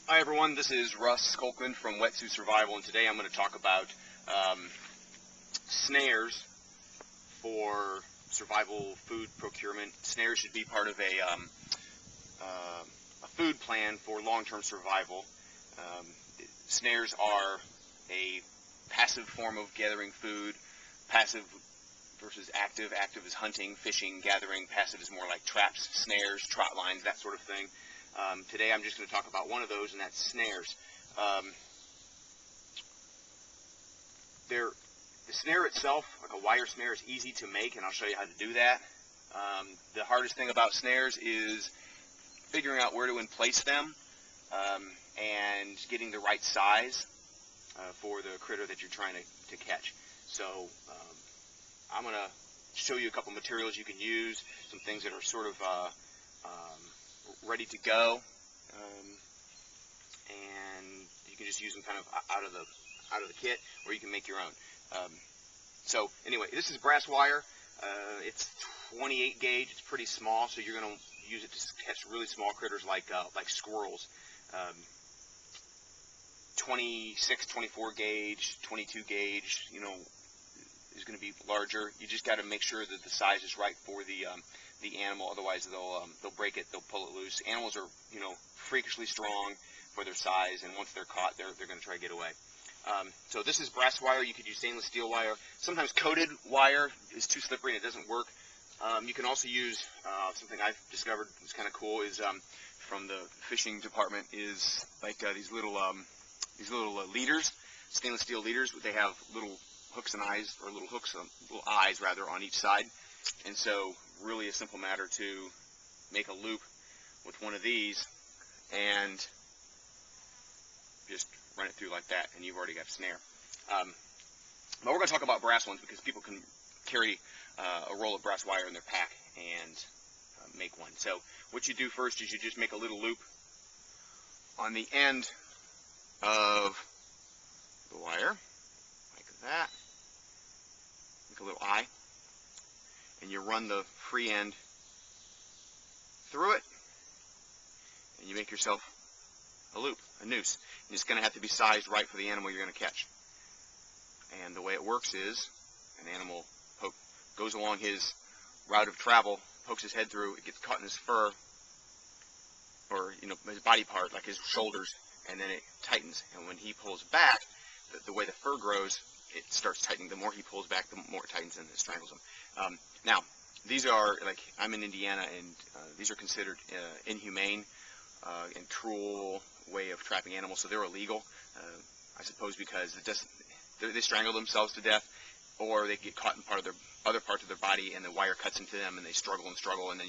Hi everyone, this is Russ Skolkman from Wetsuit Survival, and today I'm going to talk about snares for survival food procurement. Snares should be part of a food plan for long-term survival. Snares are a passive form of gathering food. Passive versus active. Active is hunting, fishing, gathering. Passive is more like traps, snares, trot lines, that sort of thing. Today I'm just going to talk about one of those, and that's snares. The snare itself, like a wire snare, is easy to make, and I'll show you how to do that. The hardest thing about snares is figuring out where to place them and getting the right size for the critter that you're trying to catch. So I'm going to show you a couple materials you can use, some things that are sort of ready to go, and you can just use them kind of out of the kit, or you can make your own. So anyway, this is brass wire. It's 28 gauge. It's pretty small, so you're going to use it to catch really small critters like squirrels. 26, 24 gauge, 22 gauge, is going to be larger. You just got to make sure that the size is right for the animal. Otherwise, they'll break it. They'll pull it loose. Animals are freakishly strong for their size, and once they're caught, they're going to try to get away. So this is brass wire. You could use stainless steel wire. Sometimes coated wire is too slippery and it doesn't work. You can also use something I've discovered is kind of cool, is from the fishing department, is like these little leaders, stainless steel leaders. They have little hooks and eyes, or little eyes rather, on each side. And so really a simple matter to make a loop with one of these and just run it through like that, and you've already got a snare. But we're going to talk about brass ones because people can carry a roll of brass wire in their pack and make one. So what you do first is you just make a little loop on the end of the wire, like that. Make a little eye, and you run the free end through it, and you make yourself a loop, a noose. And it's going to have to be sized right for the animal you're going to catch. And the way it works is an animal goes along his route of travel, pokes his head through, it gets caught in his fur, or his body part, like his shoulders, and then it tightens. And when he pulls back, the way the fur grows, it starts tightening. The more he pulls back, the more it tightens and it strangles him. Now, these are, like, I'm in Indiana, and these are considered inhumane and cruel way of trapping animals, so they're illegal, I suppose, because they strangle themselves to death, or they get caught in other parts of their body, and the wire cuts into them, and they struggle and struggle, and then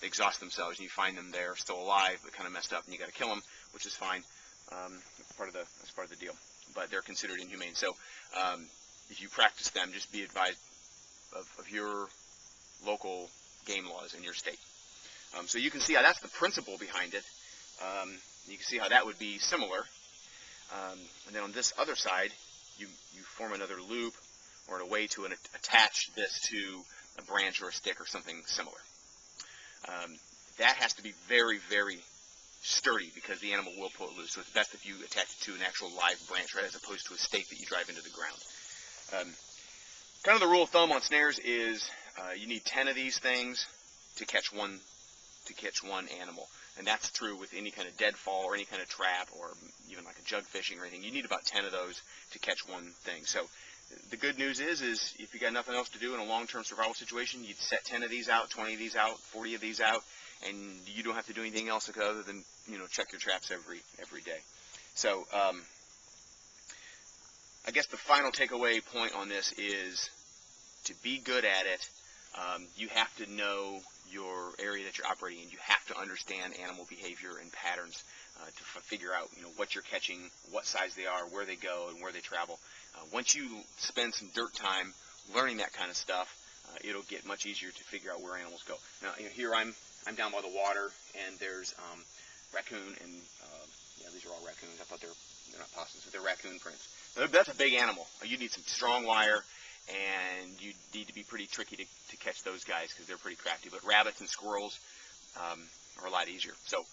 they exhaust themselves, and you find them there still alive, but kind of messed up, and you got to kill them, which is fine. That's part of the deal. But they're considered inhumane. So if you practice them, just be advised of your local game laws in your state. So you can see how that's the principle behind it. You can see how that would be similar. And then on this other side, you form another loop or a way to attach this to a branch or a stick or something similar. That has to be very, very sturdy because the animal will pull it loose. So it's best if you attach it to an actual live branch, right, as opposed to a stake that you drive into the ground. Kind of the rule of thumb on snares is you need 10 of these things to catch one animal. And that's true with any kind of deadfall or any kind of trap, or even like a jug fishing or anything. You need about 10 of those to catch one thing. So the good news is if you got nothing else to do in a long-term survival situation, you'd set 10 of these out, 20 of these out, 40 of these out, and you don't have to do anything else other than check your traps every day. So I guess the final takeaway point on this is to be good at it. You have to know your area that you're operating in. You have to understand animal behavior and patterns to figure out what you're catching, what size they are, where they go, and where they travel. Once you spend some dirt time learning that kind of stuff, it'll get much easier to figure out where animals go. Now, here I'm down by the water, and there's raccoon, and yeah, these are all raccoons. I thought they're not possums, but they're raccoon prints. That's a big animal. You need some strong wire, and you need to be pretty tricky to catch those guys because they're pretty crafty. But rabbits and squirrels are a lot easier. So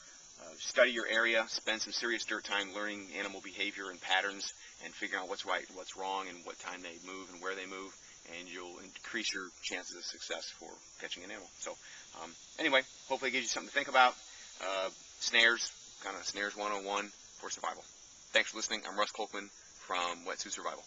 study your area, spend some serious dirt time learning animal behavior and patterns and figuring out what's right and what's wrong and what time they move and where they move, and you'll increase your chances of success for catching an animal. So anyway, hopefully it gives you something to think about. Snares, kind of Snares 101 for survival. Thanks for listening. I'm Russ Kolkman from Wetsuit Survival.